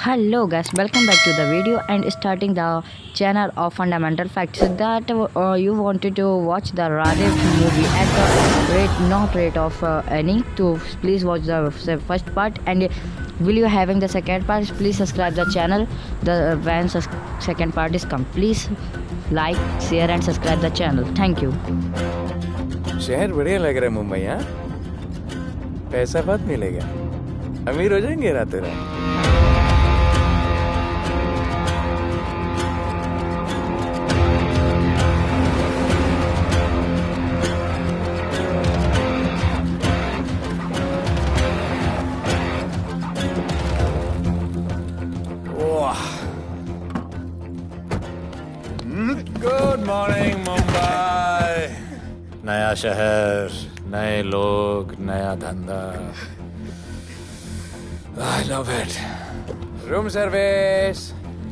Hello guys, welcome back to the video and starting the channel of fundamental facts that you wanted to watch the Radhe movie at the not rate of any to please watch the first part, and will you having the second part, please subscribe the channel when second part is come. Please like, share and subscribe the channel. Thank you. शहर बढ़िया लग रहा है मुंबई। हाँ, पैसा बहुत मिलेगा, अमीर हो जाएंगे रातों रात। Good morning Mumbai. नया शहर, नए लोग, नया धंधा। I love it. Room service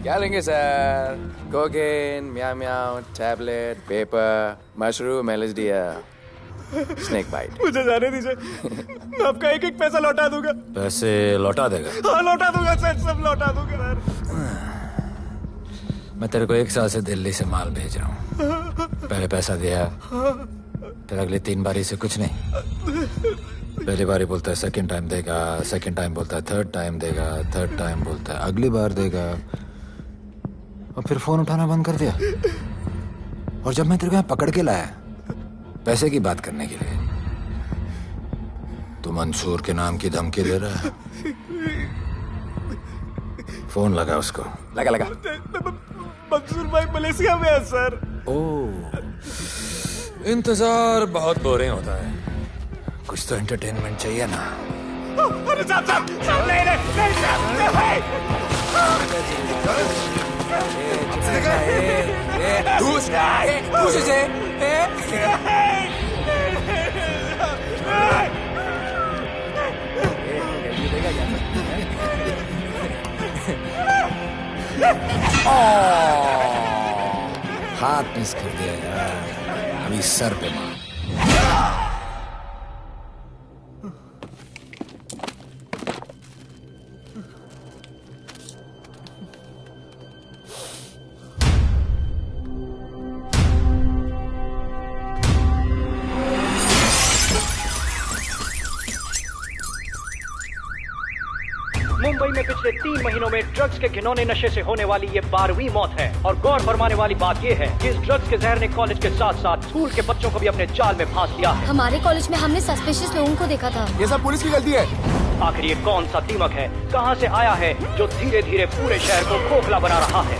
क्या लेंगे sir? Cocaine, meow meow, tablet, paper, mushroom, LSD, snake bite. मुझे जाने दीजिए, मैं आपका एक एक पैसा लौटा दूंगा। पैसे लौटा देगा? हाँ लौटा दूंगा सर, सब लौटा दूंगा सर। मैं तेरे को 1 साल से दिल्ली से माल भेज रहा हूँ। पहले पैसा दिया, फिर अगली 3 बारी से कुछ नहीं। पहली बारी बोलता है सेकंड टाइम देगा, सेकंड टाइम बोलता है थर्ड टाइम देगा, थर्ड टाइम बोलता है अगली बार देगा, और फिर फोन उठाना बंद कर दिया। और जब मैं तेरे को यहाँ पकड़ के लाया पैसे की बात करने के लिए, तो मंसूर के नाम की धमकी दे रहा है। फोन लगा उसको। लगा लगा। मंसूर भाई मलेशिया में है सर। ओह, इंतजार बहुत बोरिंग होता है, कुछ तो एंटरटेनमेंट चाहिए ना। अरे साहब साहब साहब, नहीं नहीं नहीं साहब भाई। हाथ मिस कर दिया यार, अभी सर पे मार। मुंबई में पिछले 3 महीनों में ड्रग्स के घिनौने नशे से होने वाली ये 12वीं मौत है। और गौर फरमाने वाली बात ये है कि इस ड्रग्स के जहर ने कॉलेज के साथ साथ स्कूल के बच्चों को भी अपने जाल में फांस लिया है। हमारे कॉलेज में हमने सस्पिशियस लोगों को देखा था। ये सब पुलिस की गलती है। आखिर ये कौन सा दीमक है, कहां से आया है, जो धीरे धीरे पूरे शहर को खोखला बना रहा है?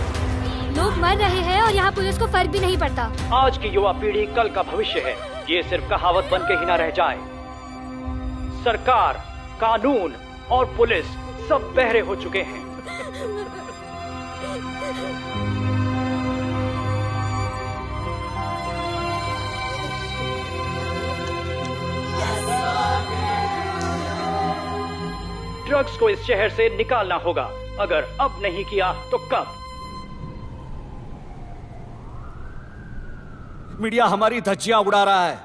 लोग मर रहे हैं और यहाँ पुलिस को फर्क भी नहीं पड़ता। आज की युवा पीढ़ी कल का भविष्य है, ये सिर्फ कहावत बन के ही न रह जाए। सरकार, कानून और पुलिस सब बहरे हो चुके हैं। ड्रग्स को इस शहर से निकालना होगा। अगर अब नहीं किया तो कब? मीडिया हमारी धज्जियां उड़ा रहा है।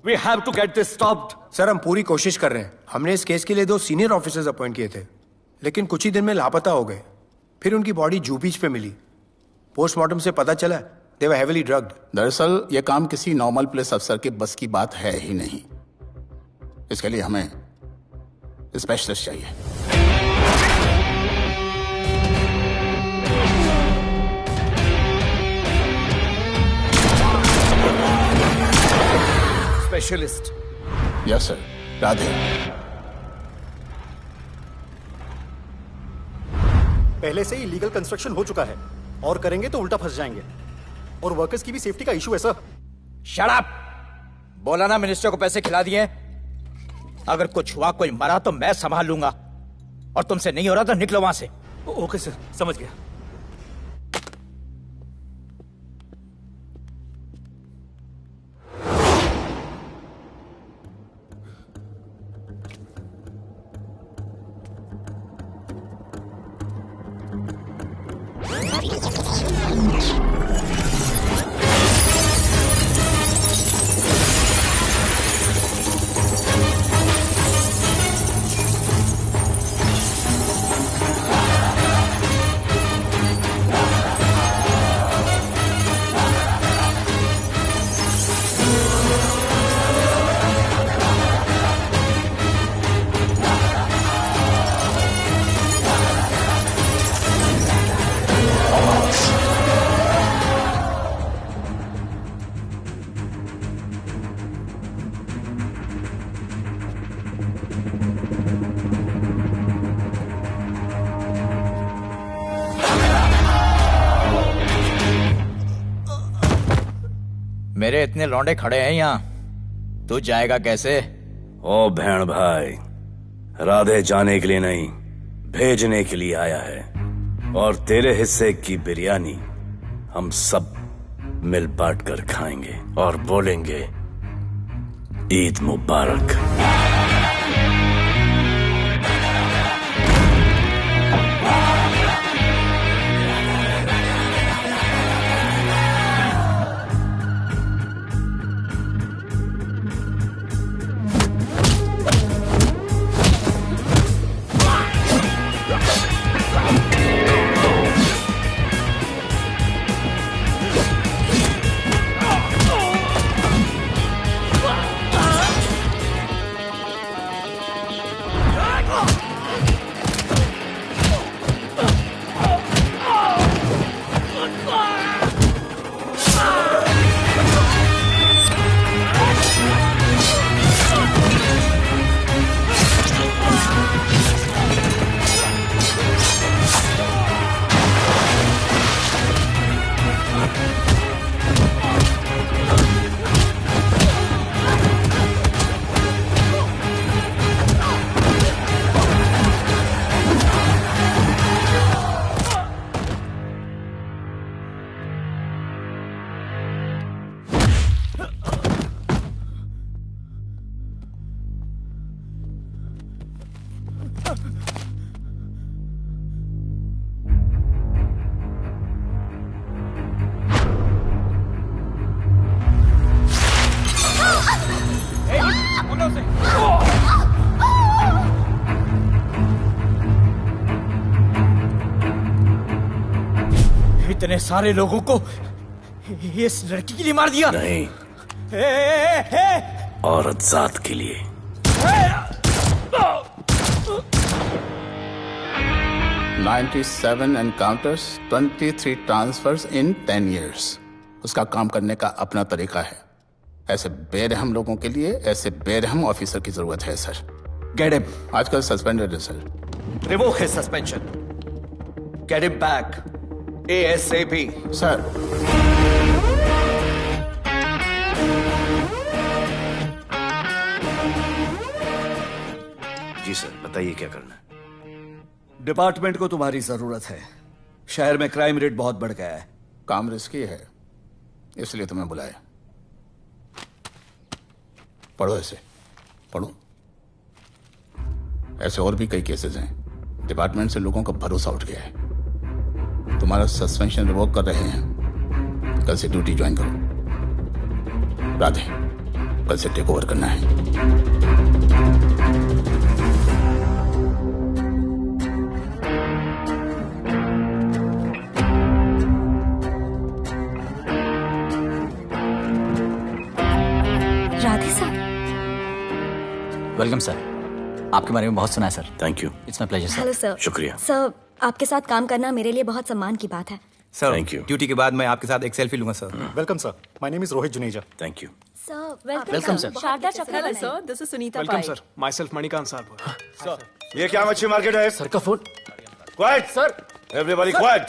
We have to get this stopped. Sir हम पूरी कोशिश कर रहे हैं। हमने इस केस के लिए 2 सीनियर ऑफिसर्स अपॉइंट किए थे, लेकिन कुछ ही दिन में लापता हो गए। फिर उनकी बॉडी जू बीच पे मिली। पोस्टमार्टम से पता चला दे वर हेवीली ड्रग्ड। दरअसल यह काम किसी नॉर्मल पुलिस अफसर के बस की बात है ही नहीं। इसके लिए हमें स्पेशलिस्ट चाहिए। स्पेशलिस्ट? Yes sir. राधे। पहले से ही लीगल कंस्ट्रक्शन हो चुका है, और करेंगे तो उल्टा फंस जाएंगे। और वर्कर्स की भी सेफ्टी का इशू है सर। Shut up! बोला ना मिनिस्टर को पैसे खिला दिए। अगर कुछ हुआ, कोई मरा तो मैं संभाल लूंगा, और तुमसे नहीं हो रहा तो निकलो वहां से। ओके सर, समझ गया। मेरे इतने लौंडे खड़े हैं यहाँ, तू जाएगा कैसे? ओ बहन भाई, राधे जाने के लिए नहीं, भेजने के लिए आया है। और तेरे हिस्से की बिरयानी हम सब मिल बांट कर खाएंगे और बोलेंगे ईद मुबारक। इतने सारे लोगों को इस लड़की के लिए मार दिया? नहीं, औरत जात के लिए। $97 encounters, 23 transfers in 10 years। उसका काम करने का अपना तरीका है। ऐसे बेरहम लोगों के लिए ऐसे बेरहम ऑफिसर की जरूरत है सर। Get him. आजकल सस्पेंडेड है sir. Revoke his suspension. Get him back. ASAP. Sir. जी सर, बताइए क्या करना है। डिपार्टमेंट को तुम्हारी जरूरत है। शहर में क्राइम रेट बहुत बढ़ गया है। काम रिस्की है, इसलिए तुम्हें बुलाया। पढ़ो इसे, पढ़ो। ऐसे और भी कई केसेस हैं। डिपार्टमेंट से लोगों का भरोसा उठ गया है। तुम्हारा सस्पेंशन रिवोक कर रहे हैं। कल से ड्यूटी ज्वाइन करो। राधे, कल से टेक ओवर करना है। राधे सर। Welcome sir. आपके बारे में बहुत सुना है sir. Thank you. It's my pleasure sir. Hello sir. शुक्रिया सर, आपके साथ काम करना मेरे लिए बहुत सम्मान की बात है। Sir, thank you. ड्यूटी के बाद मैं आपके साथ एक सेल्फी लूंगा sir. Welcome sir, my name is Rohit Juneja. Thank you. Sir, welcome sir. Sharda Chakraborty. Hello sir, this is Sunita welcome Pai. Sir, my self Manikant साहब। सर, ये क्या मच्छी मार्केट है? सर का phone. Quiet sir, everybody quiet.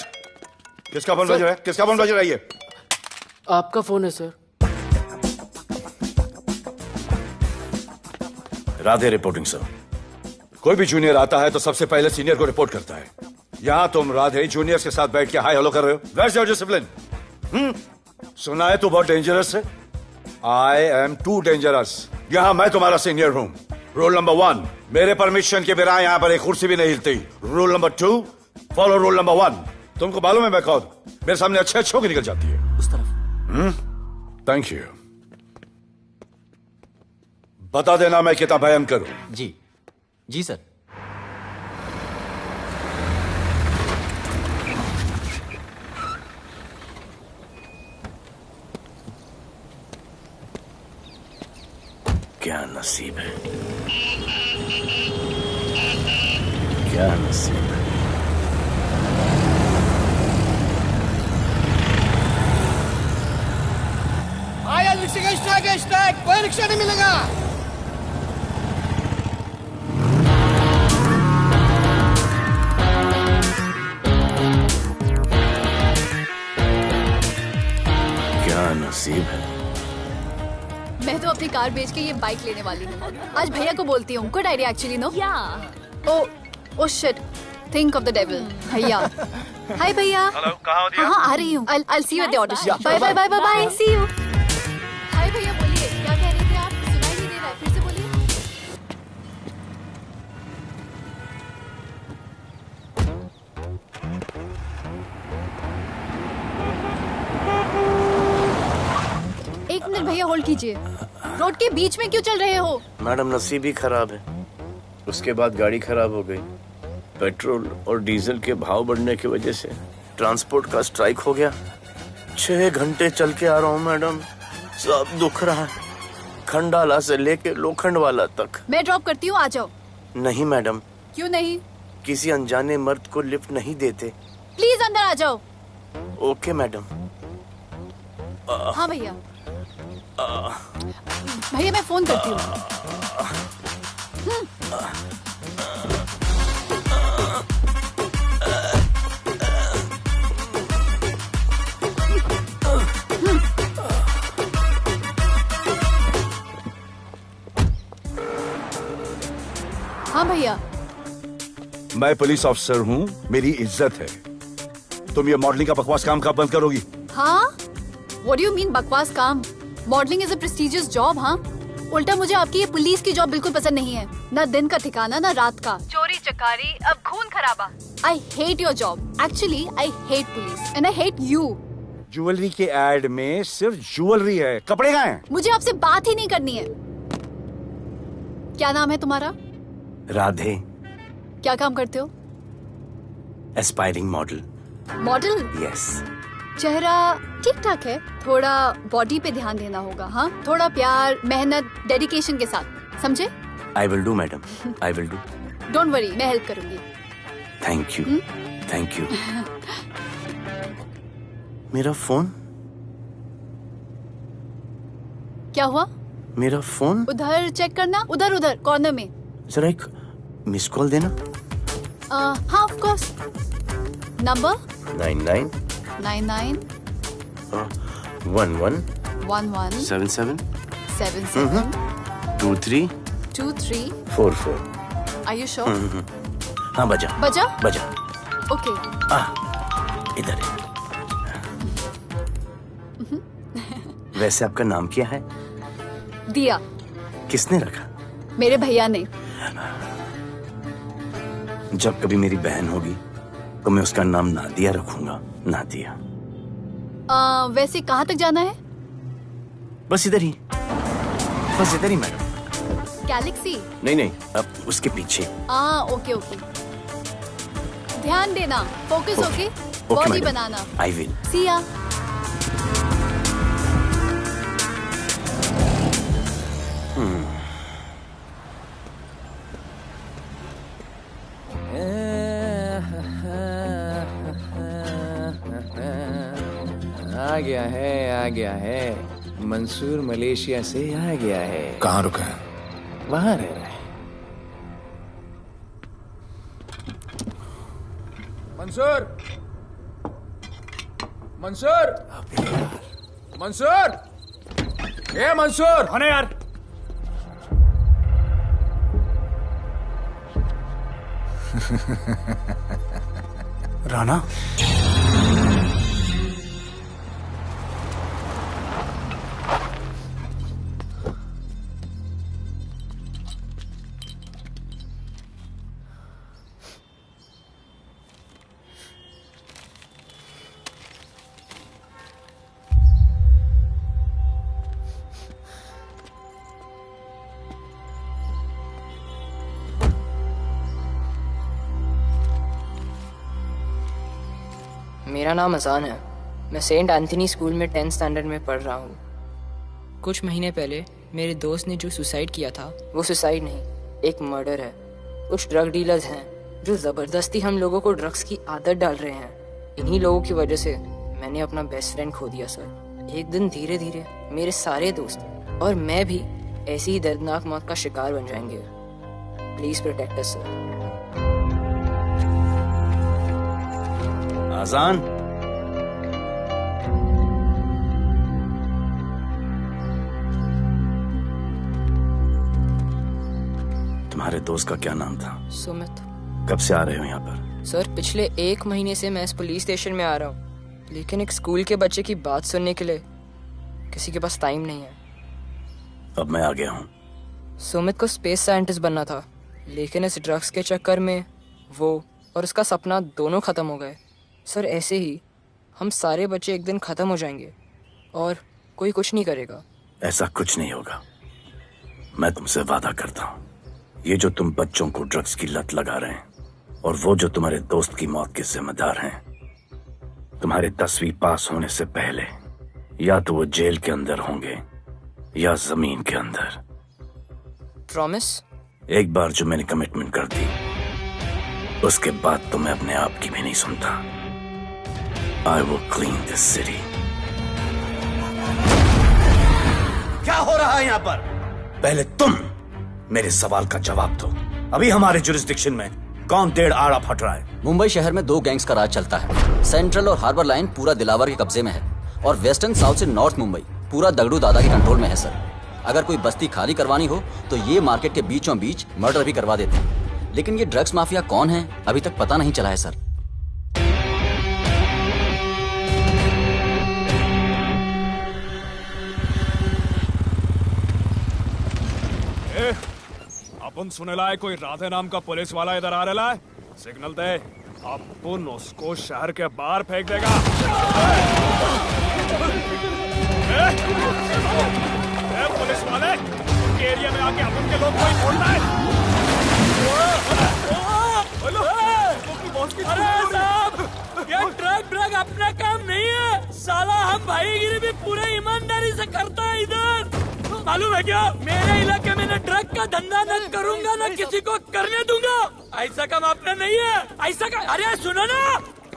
किसका फोन बज रहा है? किसका फोन बज रहा है ये? आपका फोन है सर। Radhe reporting sir. कोई भी जूनियर आता है तो सबसे पहले सीनियर को रिपोर्ट करता है। यहाँ तुम राधे जूनियर्स के साथ बैठ के हाई हेलो कर रहे हो। Where's your discipline? सुना है तू बहुत डेंजरस है। I am too dangerous. यहाँ मैं तुम्हारा सीनियर हूँ। रूल नंबर 1, मेरे परमिशन के बिना यहाँ पर एक कुर्सी भी नहीं हिलती। Rule number 2, follow rule number 1। तुमको मालूम है मैं कौन? मेरे सामने अच्छे अच्छों की निकल जाती है। उस तरफ। Thank you. बता देना मैं कितना भयंकर हूं। जी जी सर। क्या नसीब है, क्या नसीब है। आया रिक्शा का स्ट्राइक, कोई रिक्शा नहीं मिलेगा। क्या नसीब है। तो अपनी कार बेच के ये बाइक लेने वाली हूँ। आज भैया को बोलती हूँ। Good idea actually, no? Oh shit, think of the devil. भैया, हाय भैया। हेलो, कहाँ हो दिया? हाँ, आ रही हूँ। I'll see you at the audition. Bye bye bye bye bye. See you. हाय भैया, बोलिए क्या कह रहे थे आप? सुनाई नहीं दे रहा है, फिर से बोलिए। एक मिनट भैया, होल्ड कीजिए। रोड के बीच में क्यों चल रहे हो? मैडम, नसीब ही खराब है। उसके बाद गाड़ी खराब हो गई। पेट्रोल और डीजल के भाव बढ़ने की वजह से ट्रांसपोर्ट का स्ट्राइक हो गया। 6 घंटे चल के आ रहा हूँ मैडम, सब दुख रहा है, खंडाला से लेके लोखंडवाला तक। मैं ड्रॉप करती हूँ, आ जाओ। नहीं मैडम। क्यों नहीं? किसी अनजाने मर्द को लिफ्ट नहीं देते। प्लीज अंदर आ जाओ। Okay madam. हाँ भैया। भैया मैं फोन करती हूँ। हाँ भैया। मैं पुलिस ऑफिसर हूँ, मेरी इज्जत है। तुम ये मॉडलिंग का बकवास काम कब बंद करोगी? हाँ? What do you mean बकवास काम? Modelling is a prestigious job. हाँ, उल्टा मुझे आपकी ये पुलिस की जॉब बिल्कुल पसंद नहीं है। ना दिन का ठिकाना, ना रात का। चोरी चकारी, अब खून खराबा। I hate your job. Actually, I hate police and I hate you. Jewellery के एड में सिर्फ ज्वेलरी है, कपड़े कहाँ हैं? मुझे आपसे बात ही नहीं करनी है। क्या नाम है तुम्हारा? राधे। क्या काम करते हो? Aspiring model. मॉडल? यस। चेहरा ठीक ठाक है, थोड़ा बॉडी पे ध्यान देना होगा। हाँ, थोड़ा प्यार, मेहनत, डेडिकेशन के साथ, समझे? I will do madam, I will do. Don't worry, मैं हेल्प करूंगी। Thank you, thank you. मेरा फोन? क्या हुआ? मेरा फोन? उधर चेक करना, उधर उधर कॉर्नर में। जरा एक मिस कॉल देना। हाँ of course. Number 99 99 11 11 77 77 23 23 44। Are you sure? हाँ बजा बजा? बजा। ओके। इधर है। वैसे आपका नाम क्या है? दिया। किसने रखा? मेरे भैया ने। जब कभी मेरी बहन होगी तो मैं उसका नाम नादिया रखूंगा। नादिया। वैसे कहाँ तक जाना है? बस इधर ही, बस इधर ही मैडम। गैलेक्सी? नहीं, अब उसके पीछे। Okay okay. ध्यान देना, फोकस ओके। बॉडी बनाना। I will. See ya. आ गया है। मंसूर मलेशिया से आ गया है। कहाँ रुका है? वहां रह रहा है। मंसूर, मंसूर, मंसूर, ए मंसूर। होने यार। राणा, मेरा नाम अजान है। मैं सेंट एंथनी स्कूल में 10th स्टैंडर्ड में पढ़ रहा हूँ। कुछ महीने पहले मेरे दोस्त ने जो सुसाइड किया था, वो सुसाइड नहीं, एक मर्डर है। कुछ ड्रग डीलर्स हैं जो ज़बरदस्ती हम लोगों को ड्रग्स की आदत डाल रहे हैं। इन्हीं लोगों की वजह से मैंने अपना बेस्ट फ्रेंड खो दिया सर। एक दिन धीरे धीरे मेरे सारे दोस्त और मैं भी ऐसी ही दर्दनाक मौत का शिकार बन जाएंगे। Please protect us sir. Azaan, तुम्हारे दोस्त का क्या नाम था? सुमित। कब से आ रहे हो यहाँ पर? सर पिछले 1 महीने से मैं इस पुलिस स्टेशन में आ रहा हूँ, लेकिन एक स्कूल के बच्चे की बात सुनने के लिए किसी के पास टाइम नहीं है। अब मैं आ गया हूँ। सुमित को स्पेस साइंटिस्ट बनना था, लेकिन इस ड्रग्स के चक्कर में वो और उसका सपना दोनों खत्म हो गए। सर ऐसे ही हम सारे बच्चे एक दिन खत्म हो जाएंगे और कोई कुछ नहीं करेगा। ऐसा कुछ नहीं होगा, मैं तुमसे वादा करता हूँ। ये जो तुम बच्चों को ड्रग्स की लत लगा रहे हैं और वो जो तुम्हारे दोस्त की मौत के जिम्मेदार हैं, तुम्हारे 10वीं पास होने से पहले या तो वो जेल के अंदर होंगे या जमीन के अंदर। प्रॉमिस? एक बार जो मैंने कमिटमेंट कर दी, उसके बाद तो मैं अपने आप की भी नहीं सुनता। I will clean this city. क्या हो रहा है यहाँ पर? पहले तुम मेरे सवाल का जवाब दो। अभी हमारे जुरिस्डिक्शन में कौन डेढ़ आड़ा फट रहा है? मुंबई शहर में 2 गैंग्स का राज चलता है। सेंट्रल और हार्बर लाइन पूरा दिलावर के कब्जे में है और वेस्टर्न साउथ से नॉर्थ मुंबई पूरा दगड़ू दादा के कंट्रोल में है सर। अगर कोई बस्ती खाली करवानी हो तो ये मार्केट के बीचों बीच मर्डर भी करवा देते हैं, लेकिन ये ड्रग्स माफिया कौन है अभी तक पता नहीं चला है सर। अपन सुनेला है कोई राधे नाम का पुलिस वाला इधर आ रहा है। सिग्नल दे, अपन उसको शहर के बाहर फेंक देगा। पुलिस वाले एरिया में आके अपन के लोग कोई बोलता है। अरे साहब, ये ड्रग अपना काम नहीं है साला। हम भाईगिरी भी पूरे ईमानदारी से करता है इधर। मालूम है क्या, मेरे इलाके में न ड्रग का धंधा न करूंगा न किसी को करने दूंगा। ऐसा काम अपना नहीं है। ऐसा का, अरे सुनो ना,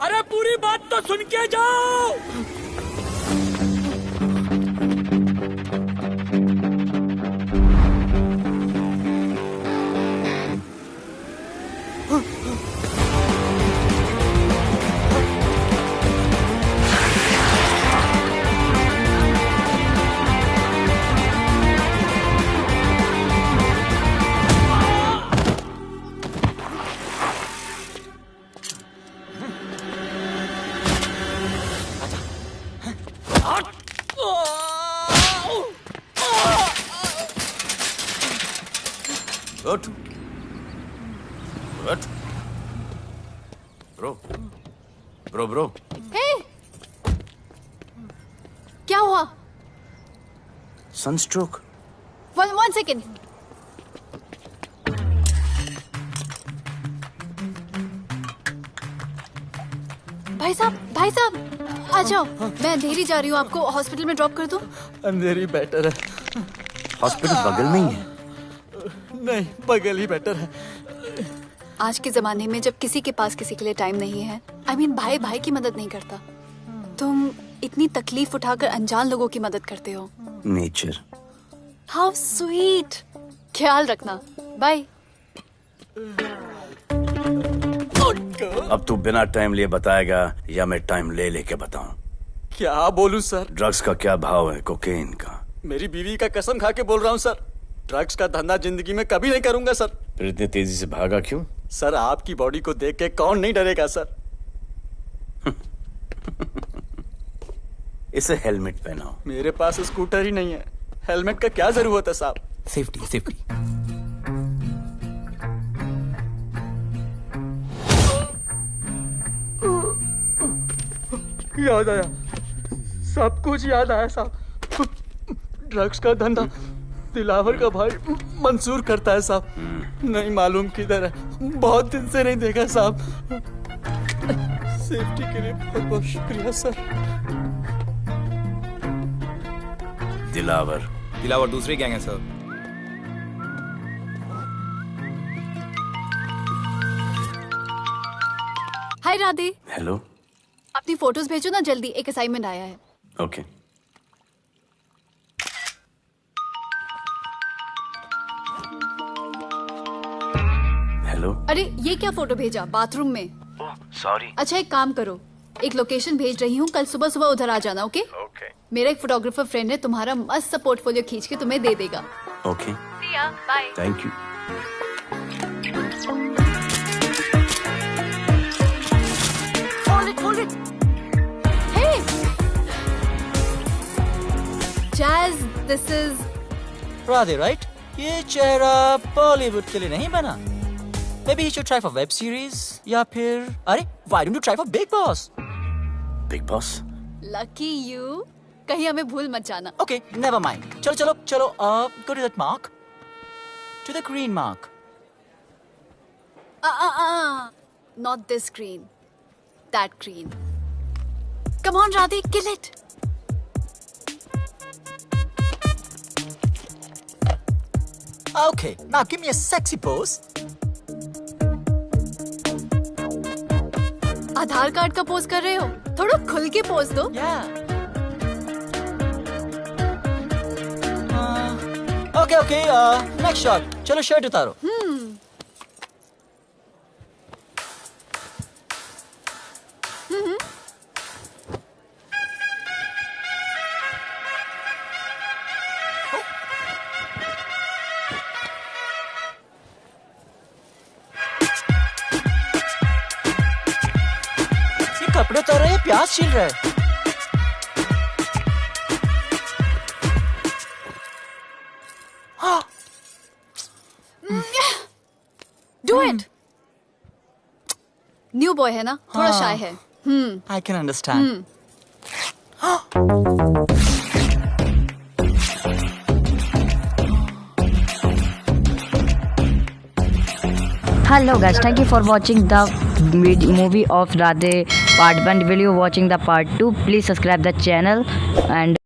अरे पूरी बात तो सुन के जाओ। Good. Good. Bro. Hey! क्या हुआ? Sunstroke. One second. भाई साहब, आ जाओ। मैं अंधेरी जा रही हूँ, आपको हॉस्पिटल में ड्रॉप कर दूँ? अंधेरी बेटर है। हॉस्पिटल बगल में ही है। नहीं, बगल ही बेटर है। आज के जमाने में जब किसी के पास किसी के लिए टाइम नहीं है, भाई की मदद नहीं करता, तुम इतनी तकलीफ उठाकर अनजान लोगों की मदद करते हो। नेचर। How sweet. ख्याल रखना। बाय। अब तू बिना टाइम लिए बताएगा या मैं टाइम ले लेके बताऊं? क्या बोलूं सर? ड्रग्स का क्या भाव है कोकेन का? मेरी बीवी का कसम खा के बोल रहा हूँ सर, ड्रग्स का धंधा जिंदगी में कभी नहीं करूंगा सर। फिर इतनी तेजी से भागा क्यों? सर आपकी बॉडी को देख के कौन नहीं डरेगा सर। इसे हेलमेट पहनाओ। मेरे पास स्कूटर ही नहीं है, हेलमेट का क्या जरूरत है साहब? सेफ्टी। याद आया, सब कुछ याद आया साहब। ड्रग्स का धंधा दिलावर का भाई मंसूर करता है साहब। नहीं मालूम किधर है, बहुत दिन से नहीं देखा साहब। सेफ्टी के लिए बहुत बहुत शुक्रिया सर। दिलावर दूसरी गैंग है सर। हाय राधे। हेलो। अपनी फोटोज भेजो ना जल्दी, एक असाइनमेंट आया है। ओके। हेलो। अरे ये क्या फोटो भेजा बाथरूम में? सॉरी। अच्छा एक काम करो, एक लोकेशन भेज रही हूँ, कल सुबह सुबह उधर आ जाना। ओके? मेरा एक फोटोग्राफर फ्रेंड है, तुम्हारा मस्त सा पोर्टफोलियो खींच के तुम्हें दे देगा। Okay. Bye. Thank you. it. Hey, Jazz, this is. Radhe, right? ये चेहरा बॉलीवुड के लिए नहीं बना. Maybe you should try for web series या फिर अरे why don't you try for Big Boss? Big Boss? Lucky you. कहीं हमें भूल मत जाना. Okay, never mind. चलो. Go to that mark. To the green mark. Not this green. That green. Come on, Radhe, kill it. Okay, now give me a sexy pose. Aadhaar card का pose कर रहे हो? थोड़ा खुल के pose दो. Okay, next shot. चलो shirt उतारो. ये कपड़े उतार रहे हैं, प्याज छील रहे हैं. Do it. न्यू बॉय है ना, थोड़ा शाय है. I can understand. Hello guys, thank you for watching the movie of Radhe part 1. Will you watching the part 2? Please subscribe the channel and